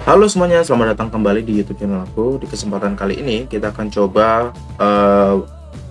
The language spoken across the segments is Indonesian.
Halo semuanya, selamat datang kembali di YouTube channel aku. Di kesempatan kali ini kita akan coba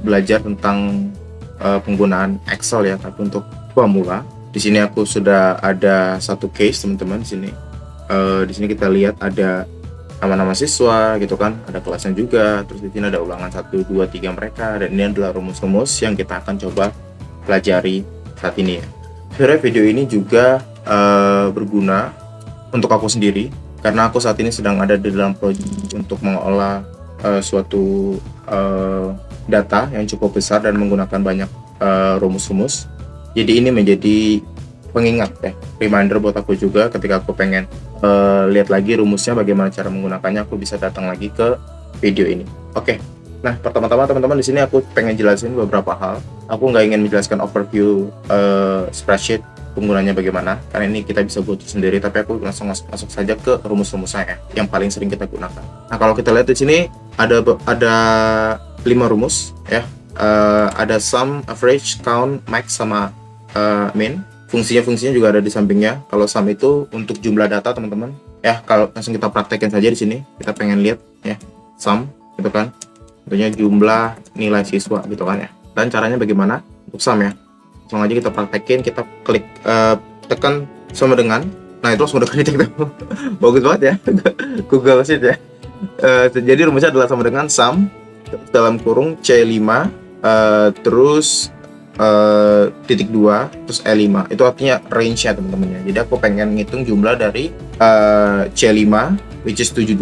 belajar tentang penggunaan Excel ya, tapi untuk pemula. Di sini aku sudah ada satu case teman-teman di sini. Di sini kita lihat ada nama-nama siswa gitu kan, ada kelasnya juga. Terus di sini ada ulangan 1, 2, 3 mereka, dan ini adalah rumus-rumus yang kita akan coba pelajari saat ini ya. Sebenarnya video ini juga berguna untuk aku sendiri karena aku saat ini sedang ada di dalam proyek untuk mengolah suatu data yang cukup besar dan menggunakan banyak rumus-rumus. Jadi ini menjadi pengingat ya, reminder buat aku juga ketika aku pengen lihat lagi rumusnya bagaimana cara menggunakannya, aku bisa datang lagi ke video ini. Oke. Nah, pertama-tama teman-teman di sini aku pengen jelasin beberapa hal. Aku nggak ingin menjelaskan overview spreadsheet penggunanya bagaimana, karena ini kita bisa buat sendiri, tapi aku langsung masuk saja ke rumus-rumusnya ya, yang paling sering kita gunakan. Nah, kalau kita lihat di sini ada 5 rumus ya. Ada sum, average, count, max, sama min. Fungsinya juga ada di sampingnya. Kalau sum itu untuk jumlah data teman-teman ya. Kalau langsung kita praktekkan saja di sini, kita pengen lihat ya sum gitu kan, tentunya jumlah nilai siswa gitu kan ya. Dan caranya bagaimana untuk sum ya, langsung aja kita praktekin. Kita klik tekan sama dengan, nah itu langsung udah ketik tuh. Bagus banget ya. Google Sheet ya. Jadi rumusnya adalah sama dengan sum dalam kurung C5 terus titik 2 terus E5. Itu artinya range nya teman-teman ya. Jadi aku pengen ngitung jumlah dari C5 which is 72,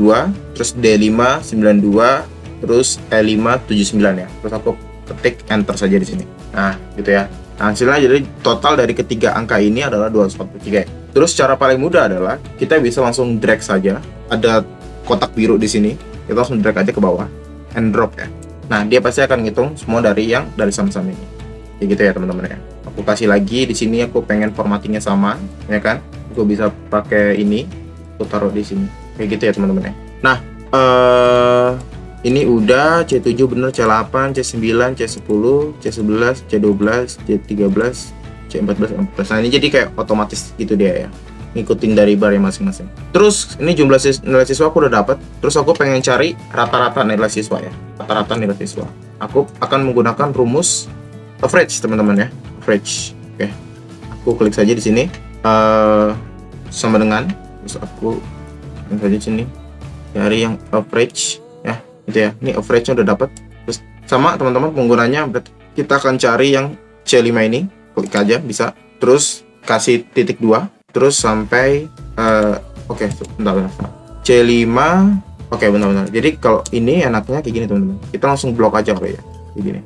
terus D5 92, terus E5 79 ya. Terus aku ketik enter saja di sini. Nah, gitu ya. Nah, hasilnya jadi total dari ketiga angka ini adalah 243. Terus cara paling mudah adalah kita bisa langsung drag saja. Ada kotak biru di sini. Kita langsung drag aja ke bawah and drop ya. Nah, dia pasti akan ngitung semua dari sum-sum ini. Kayak gitu ya, teman-teman ya. Aku kasih lagi di sini, aku pengen formattingnya sama, ya kan? Aku bisa pakai ini, aku taruh di sini. Kayak gitu ya, teman-teman ya. Nah, ini udah C7 bener, C8, C9, C10, C11, C12, C13, C14, C14. Nah, ini jadi kayak otomatis gitu dia ya, ngikutin dari bar yang masing-masing. Terus ini jumlah nilai siswa aku udah dapat. Terus aku pengen cari rata-rata nilai siswa ya, rata-rata nilai siswa. Aku akan menggunakan rumus average teman-teman ya, average. Oke, aku klik saja di sini sama dengan, terus aku klik saja di sini cari yang average ya, gitu ya. Ini average-nya udah dapat. Terus sama teman-teman penggunanya, kita akan cari yang C5 ini, klik aja bisa. Terus kasih titik 2, terus sampai oke, bentar. C5, oke, benar-benar. Jadi kalau ini enaknya kayak gini teman-teman, kita langsung blok aja kayak ya, kayak gini.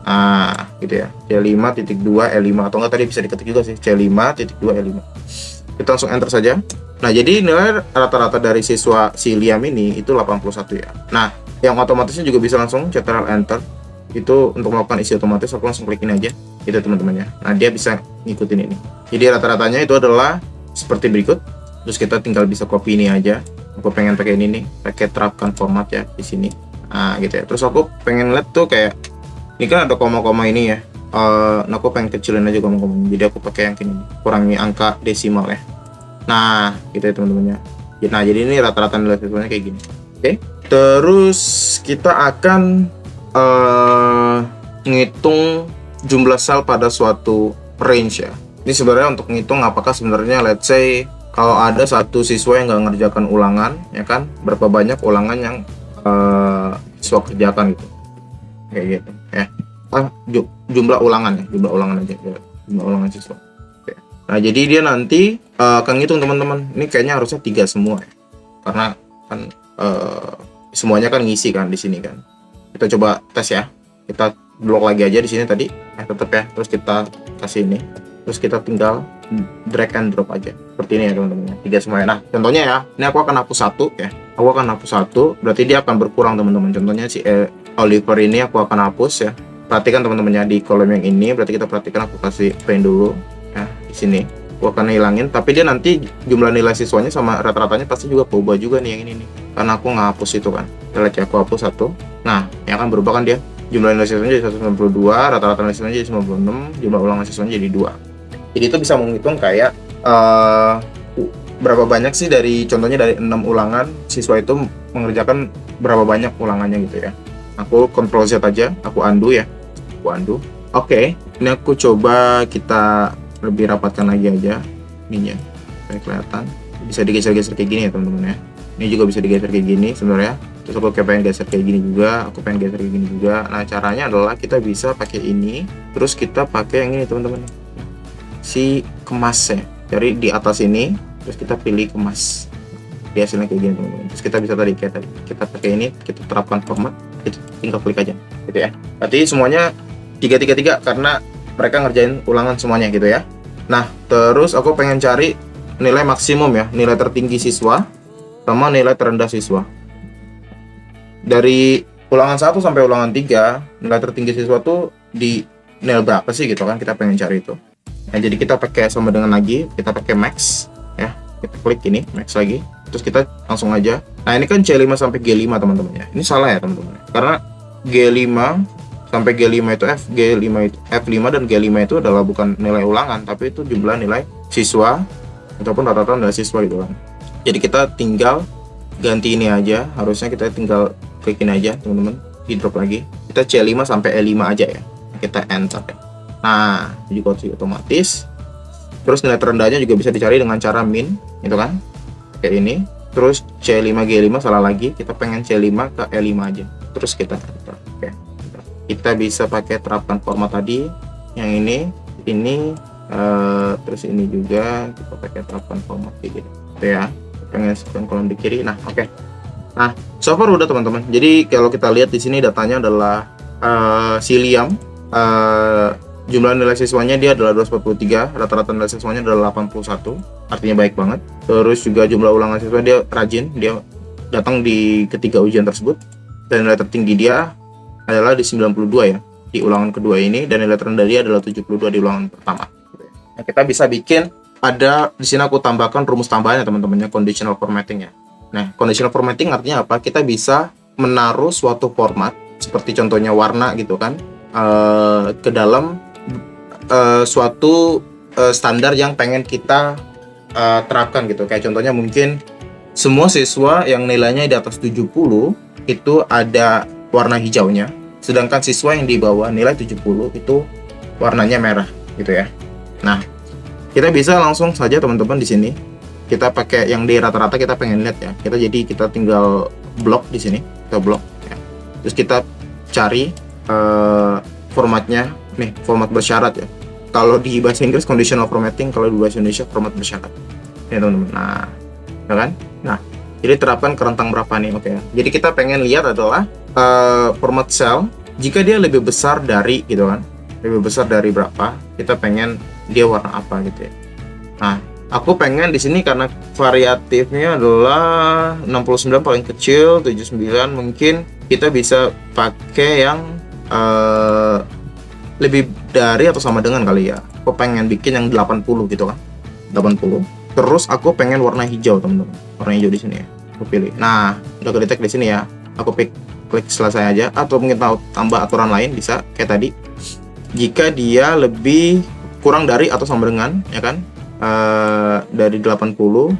Nah, gitu ya. C5 titik 2 E5, atau enggak tadi bisa diketik juga sih, C5 titik 2 E5. Kita langsung enter saja. Nah, jadi nilai rata-rata dari siswa si Liam ini itu 81 ya. Nah, yang otomatisnya juga bisa langsung Ctrl Enter. Itu untuk melakukan isi otomatis, aku langsung klik ini aja. Gitu teman-teman ya. Nah, dia bisa ngikutin ini. Jadi rata-ratanya itu adalah seperti berikut. Terus kita tinggal bisa copy ini aja. Aku pengen pakai ini nih, pakai terapkan format ya di sini. Nah, gitu ya. Terus aku pengen lihat tuh kayak ini kan ada koma-koma ini ya. Nah, aku pengen kecilin aja koma-koma. Jadi aku pakai yang ini, kurangi angka desimal ya. Nah, gitu ya teman-teman ya. Nah, jadi ini rata-rata nilai siswanya kayak gini. Oke. Terus kita akan ngitung jumlah sel pada suatu range ya. Ini sebenarnya untuk ngitung apakah sebenarnya let's say kalau ada satu siswa yang nggak ngerjakan ulangan ya kan, berapa banyak ulangan yang siswa kerjakan gitu. Kayak gitu ya. Jumlah ulangan ya, jumlah ulangan aja ya. Jumlah ulangan siswa. Oke. Nah, jadi dia nanti akan ngitung teman-teman. Ini kayaknya harusnya 3 semua ya. Karena kan semuanya kan ngisi kan di sini kan. Kita coba tes ya. Kita blok lagi aja di sini tadi. Tetap ya. Terus kita kasih ini. Terus kita tinggal drag and drop aja. Seperti ini ya teman-teman. 3 semuanya. Nah, contohnya ya. Ini aku akan hapus 1 ya. Aku akan hapus 1. Berarti dia akan berkurang teman-teman. Contohnya si Oliver ini aku akan hapus ya. Perhatikan teman-teman ya, di kolom yang ini. Berarti kita perhatikan, aku kasih print dulu ya di sini. Aku akan hilangin, tapi dia nanti jumlah nilai siswanya sama rata-ratanya pasti juga berubah juga nih yang ini nih. Karena aku nggak hapus itu kan. Kita lihat ya, aku hapus 1. Nah, yang akan berubah kan dia. Jumlah nilai siswanya jadi 192, rata-rata nilai siswanya jadi 96, jumlah ulangan siswanya jadi 2. Jadi itu bisa menghitung kayak berapa banyak sih dari contohnya dari 6 ulangan siswa itu mengerjakan berapa banyak ulangannya gitu ya. Aku Ctrl Z aja, aku undo ya. Aku undo. Oke, ini aku coba kita lebih rapatkan lagi aja ininya. Supaya kelihatan. Bisa digeser-geser kayak gini ya teman-teman ya. Ini juga bisa digeser kayak gini sebenarnya. Terus aku pengen geser kayak gini juga, aku pengen geser kayak gini juga. Nah, caranya adalah kita bisa pakai ini, terus kita pakai yang ini teman-teman. Si kemasnya. Jadi di atas ini, terus kita pilih kemas. Di hasilnya kayak gini teman-teman. Terus kita bisa tadi kayak tadi. Kita pakai ini, kita terapkan format, itu tinggal klik aja gitu ya. Berarti semuanya 3 karena mereka ngerjain ulangan semuanya gitu ya. Nah, terus aku pengen cari nilai maksimum ya, nilai tertinggi siswa sama nilai terendah siswa. Dari ulangan 1 sampai ulangan 3, nilai tertinggi siswa tuh di nilai berapa sih gitu kan, kita pengen cari itu. Nah, jadi kita pakai sama dengan lagi, kita pakai max ya. Kita klik ini, max lagi. Terus kita langsung aja. Nah, ini kan C5 sampai G5 teman-teman ya. Ini salah ya teman-teman. Karena G5 sampai G5 itu F5 dan G5 itu adalah bukan nilai ulangan, tapi itu jumlah nilai siswa ataupun rata-rata nilai siswa gitu kan. Jadi kita tinggal ganti ini aja, harusnya kita tinggal klik ini aja teman-teman, di drop lagi. Kita C5 sampai E5 aja ya. Kita enter ya. Nah, juga otomatis. Terus nilai terendahnya juga bisa dicari dengan cara min, gitu kan? Kayak ini. Terus C5 G5 salah lagi, kita pengen C5 ke E5 aja. Terus kita enter. Oke. Kita bisa pakai terapkan format tadi, yang ini, terus ini juga kita pakai terapkan format kayak gitu. Oke ya. Pengen kolom di kiri. Nah, oke. Nah, so far udah teman-teman. Jadi kalau kita lihat di sini datanya adalah si Liam, jumlah nilai siswanya dia adalah 243, rata-rata nilai siswanya adalah 81, artinya baik banget. Terus juga jumlah ulangan siswa dia rajin, dia datang di ketiga ujian tersebut, dan nilai tertinggi dia adalah di 92 ya, di ulangan kedua ini, dan nilai terendah dia adalah 72 di ulangan pertama. Nah, kita bisa bikin, ada di sini aku tambahkan rumus tambahannya teman-temannya, conditional formatting ya. Nah, conditional formatting artinya apa? Kita bisa menaruh suatu format, seperti contohnya warna gitu kan, ke dalam suatu standar yang pengen kita terapkan gitu. Kayak contohnya mungkin semua siswa yang nilainya di atas 70 itu ada warna hijaunya, sedangkan siswa yang di bawah nilai 70 itu warnanya merah gitu ya. Nah, kita bisa langsung saja teman-teman di sini kita pakai yang di rata-rata, kita pengen lihat ya. Kita tinggal blok di sini, kita blok ya. Terus kita cari formatnya nih, format bersyarat ya. Kalau di bahasa Inggris conditional formatting, kalau di bahasa Indonesia format bersyarat ya teman-teman. Nah, ya kan? Nah, jadi terapkan ke rentang berapa nih? Oke. Jadi kita pengen lihat adalah format cell jika dia lebih besar dari gitu kan, lebih besar dari berapa, kita pengen dia warna apa gitu ya. Nah, aku pengen di sini karena variatifnya adalah 69 paling kecil, 79 mungkin kita bisa pakai yang lebih dari atau sama dengan kali ya. Aku pengen bikin yang 80 gitu kan, 80. Terus aku pengen warna hijau teman-teman, warna hijau di sini ya. Aku pilih. Nah, udah kedetek di sini ya. Aku klik selesai aja, atau mungkin tambah aturan lain bisa kayak tadi. Jika dia lebih kurang dari atau sama dengan ya kan, dari 80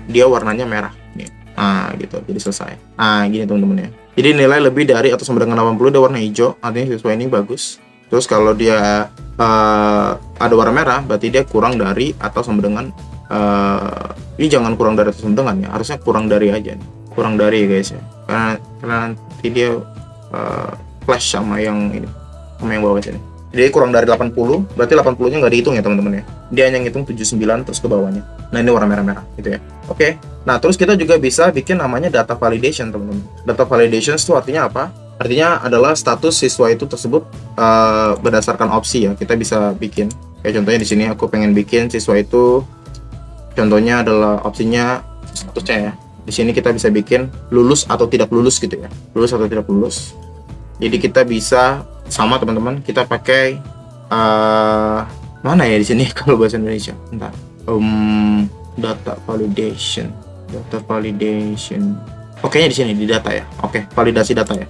dia warnanya merah nih. Nah, gitu. Jadi selesai. Nah, gini teman-teman ya. Jadi nilai lebih dari atau sama dengan 80 dia warna hijau, artinya siswa ini bagus. Terus kalau dia ada warna merah, berarti dia kurang dari atau sama dengan, ini jangan kurang dari atau sama dengan ya, harusnya kurang dari aja nih. Kurang dari ya guys ya, karena nanti dia clash sama yang ini, sama yang bawah sini. Jadi kurang dari 80, berarti 80 nya nggak dihitung ya teman-teman ya, dia hanya ngitung 79 terus ke bawahnya. Nah, ini warna merah-merah gitu ya. Oke. Nah, terus kita juga bisa bikin namanya data validation teman-teman. Data validation itu artinya apa? Artinya adalah status siswa itu tersebut berdasarkan opsi ya. Kita bisa bikin kayak contohnya di sini aku pengen bikin siswa itu contohnya adalah opsinya statusnya ya. Di sini kita bisa bikin lulus atau tidak lulus gitu ya. Lulus atau tidak lulus. Jadi kita bisa sama teman-teman, kita pakai mana ya di sini kalau bahasa Indonesia? Bentar. Data validation. Oke, di sini di data ya. Oke, validasi data ya.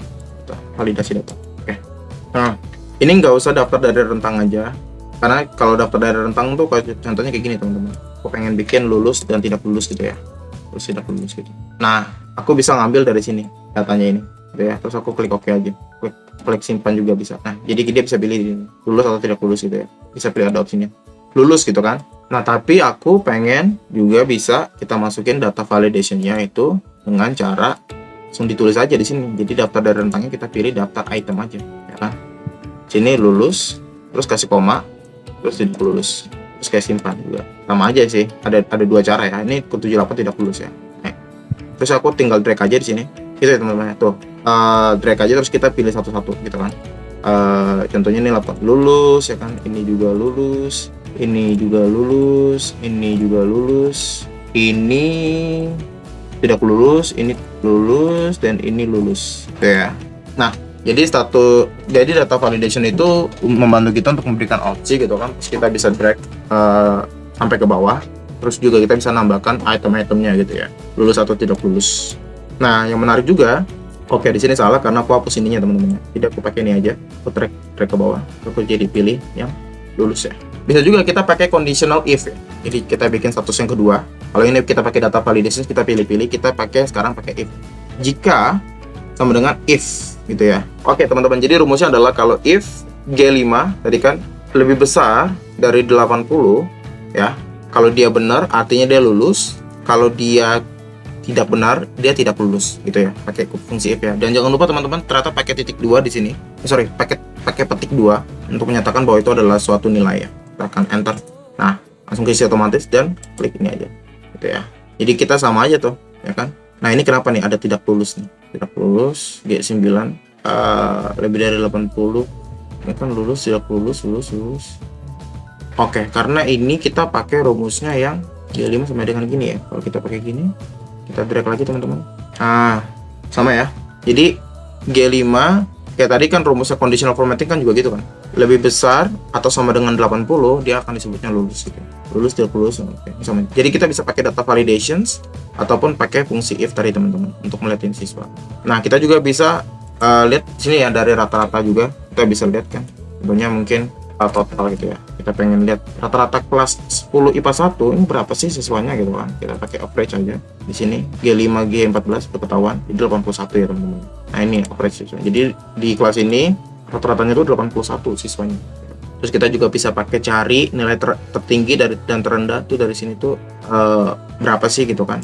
Validasi data. Oke. Nah, ini nggak usah daftar dari rentang aja, karena kalau daftar dari rentang tuh contohnya kayak gini teman-teman. Aku pengen bikin lulus dan tidak lulus gitu ya. terus tidak lulus gitu. Nah, aku bisa ngambil dari sini datanya ini gitu ya, terus aku klik OK aja, klik simpan juga bisa. Nah, jadi dia bisa pilih ini, lulus atau tidak lulus gitu ya, bisa pilih ada opsinya lulus gitu kan. Nah, tapi aku pengen juga bisa kita masukin data validationnya itu dengan cara langsung ditulis aja di sini. Jadi daftar dari rentangnya kita pilih daftar item aja ya kan. Sini lulus, terus kasih koma, terus tidak lulus, terus kayak simpan juga. Sama aja sih, ada dua cara ya. Ini ke 78 tidak lulus ya. Terus aku tinggal drag aja di sini gitu ya teman-teman. Tuh drag aja terus kita pilih satu-satu gitu kan. Contohnya ini 8 lulus ya kan, ini juga lulus, ini juga lulus, ini juga lulus, ini tidak lulus, ini lulus, dan ini lulus ya. Nah, jadi data validation itu membantu kita untuk memberikan opsi gitu kan. Terus kita bisa drag sampai ke bawah. Terus juga kita bisa nambahkan item-itemnya gitu ya, lulus atau tidak lulus. Nah, yang menarik juga, oke di sini salah karena aku hapus ininya teman-teman. Jadi aku pakai ini aja, aku drag ke bawah, aku jadi pilih yang lulus ya. Bisa juga kita pakai conditional if ya. Jadi kita bikin status yang kedua. Kalau ini kita pakai data validation, kita pilih-pilih, kita sekarang pakai if. Jika sama dengan if gitu ya. Oke teman-teman, jadi rumusnya adalah kalau if G5 tadi kan lebih besar dari 80 ya. Kalau dia benar artinya dia lulus, kalau dia tidak benar dia tidak lulus gitu ya, pakai fungsi if ya. Dan jangan lupa teman-teman ternyata pakai titik 2 di sini. Pakai petik 2 untuk menyatakan bahwa itu adalah suatu nilai ya. Tekan enter. Nah, langsung keisi otomatis dan klik ini aja. Gitu ya. Jadi kita sama aja tuh, ya kan? Nah, ini kenapa nih ada tidak lulus nih? Tidak lulus G9 lebih dari 80. Ini kan lulus, tidak lulus. Oke, karena ini kita pakai rumusnya yang G5 sama dengan gini ya. Kalau kita pakai gini, kita drag lagi teman-teman. Nah, sama ya. Jadi G5 kayak tadi kan rumusnya conditional formatting kan juga gitu kan. Lebih besar atau sama dengan 80, dia akan disebutnya lulus gitu. Lulus tidak lulus. Oke, sama. Jadi kita bisa pakai data validations ataupun pakai fungsi if tadi teman-teman untuk melihat siswa. Nah, kita juga bisa lihat sini ya dari rata-rata juga. Kita bisa lihat kan. Contohnya mungkin total gitu ya. Kita pengen lihat rata-rata kelas 10 IPA 1 ini berapa sih siswanya gitu kan. Kita pakai average aja. Di sini G5 G14 udah ketahuan, jadi 81 ya teman-teman. Nah, ini average siswa. Jadi di kelas ini rata-ratanya itu 81 siswanya. Terus kita juga bisa pakai cari nilai tertinggi dan terendah tuh dari sini tuh berapa sih gitu kan.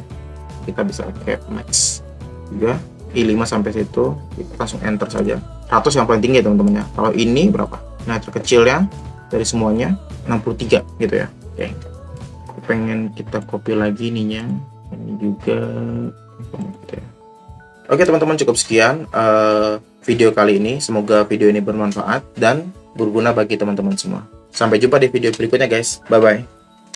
Kita bisa pakai max juga I5 sampai situ, kita langsung enter saja. 100 yang paling tinggi ya teman-teman ya. Kalau ini berapa? Nah, terkecilnya dari semuanya 63 gitu ya. Oke. Aku pengen kita copy lagi ininya. Ini juga gitu ya. Oke teman-teman, cukup sekian video kali ini. Semoga video ini bermanfaat dan berguna bagi teman-teman semua. Sampai jumpa di video berikutnya guys. Bye bye.